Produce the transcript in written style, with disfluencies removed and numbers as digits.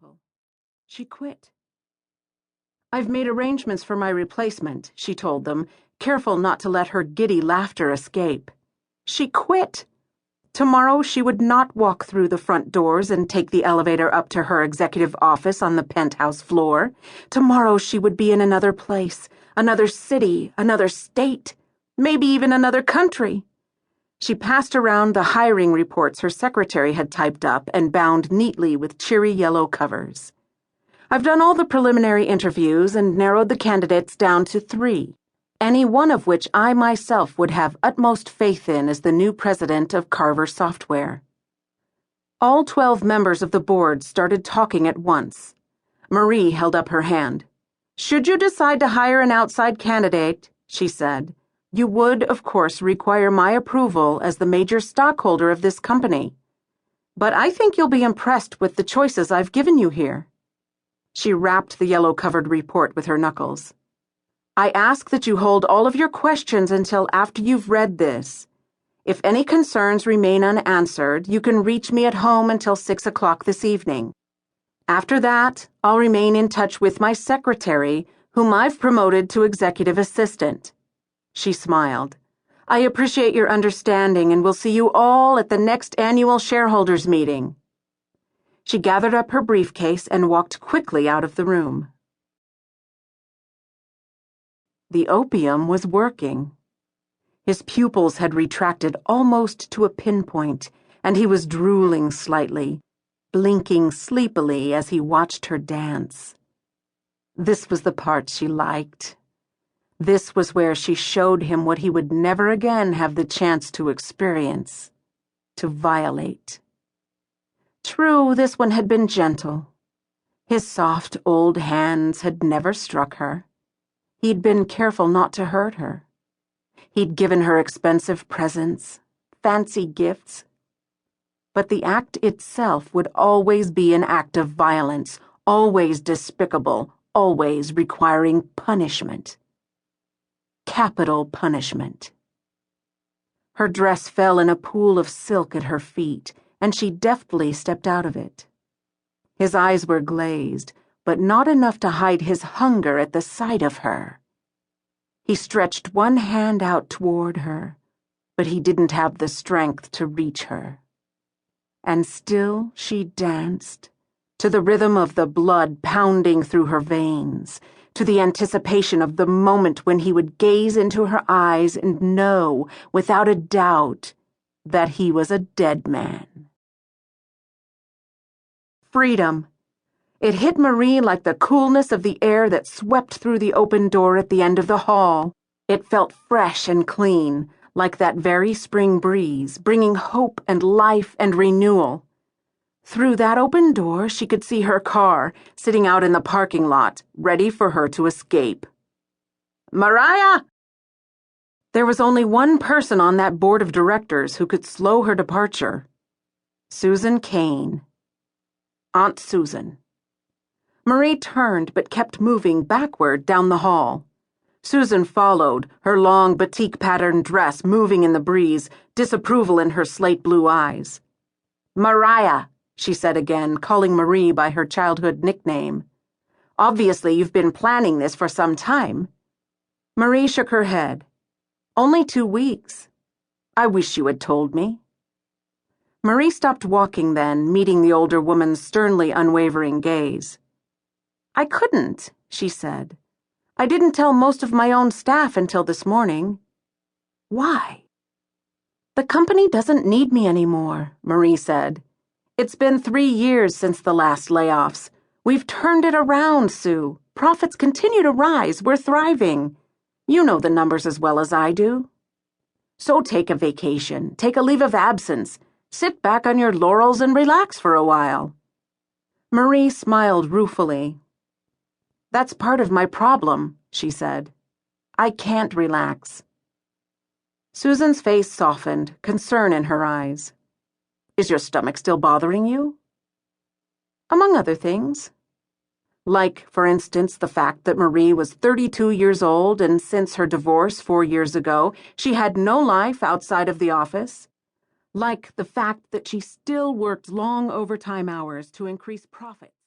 simple. She quit. "I've made arrangements for my replacement," she told them, careful not to let her giddy laughter escape. She quit. Tomorrow she would not walk through the front doors and take the elevator up to her executive office on the penthouse floor. Tomorrow she would be in another place, another city, another state, maybe even another country. She passed around the hiring reports her secretary had typed up and bound neatly with cheery yellow covers. "I've done all the preliminary interviews and narrowed the candidates down to 3, any one of which I myself would have utmost faith in as the new president of Carver Software." All 12 members of the board started talking at once. Marie held up her hand. "Should you decide to hire an outside candidate," she said, "you would, of course, require my approval as the major stockholder of this company. But I think you'll be impressed with the choices I've given you here." She rapped the yellow-covered report with her knuckles. "I ask that you hold all of your questions until after you've read this. If any concerns remain unanswered, you can reach me at home until 6 o'clock this evening. After that, I'll remain in touch with my secretary, whom I've promoted to executive assistant." She smiled. "I appreciate your understanding and will see you all at the next annual shareholders meeting." She gathered up her briefcase and walked quickly out of the room. The opium was working. His pupils had retracted almost to a pinpoint, and he was drooling slightly, blinking sleepily as he watched her dance. This was the part she liked. This was where she showed him what he would never again have the chance to experience, to violate. True, this one had been gentle. His soft old hands had never struck her. He'd been careful not to hurt her. He'd given her expensive presents, fancy gifts. But the act itself would always be an act of violence, always despicable, always requiring punishment. Capital punishment. Her dress fell in a pool of silk at her feet, and she deftly stepped out of it. His eyes were glazed, but not enough to hide his hunger at the sight of her. He stretched one hand out toward her, but he didn't have the strength to reach her. And still she danced, to the rhythm of the blood pounding through her veins, to the anticipation of the moment when he would gaze into her eyes and know, without a doubt, that he was a dead man. Freedom. It hit Marie like the coolness of the air that swept through the open door at the end of the hall. It felt fresh and clean, like that very spring breeze, bringing hope and life and renewal. Through that open door, she could see her car, sitting out in the parking lot, ready for her to escape. "Mariah!" There was only one person on that board of directors who could slow her departure. Susan Kane. Aunt Susan. Marie turned but kept moving backward down the hall. Susan followed, her long batik-patterned dress moving in the breeze, disapproval in her slate-blue eyes. "Mariah," she said again, calling Marie by her childhood nickname. "Obviously you've been planning this for some time." Marie shook her head. "Only 2 weeks. I wish you had told me." Marie stopped walking then, meeting the older woman's sternly unwavering gaze. "I couldn't," she said. "I didn't tell most of my own staff until this morning." "Why?" "The company doesn't need me anymore," Marie said. "It's been 3 years since the last layoffs. We've turned it around, Sue. Profits continue to rise. We're thriving. You know the numbers as well as I do. So take a vacation, take a leave of absence, sit back on your laurels and relax for a while." Marie smiled ruefully. "That's part of my problem," she said. "I can't relax." Susan's face softened, concern in her eyes. "Is your stomach still bothering you?" "Among other things." Like, for instance, the fact that Marie was 32 years old and since her divorce 4 years ago, she had no life outside of the office. Like the fact that she still worked long overtime hours to increase profits.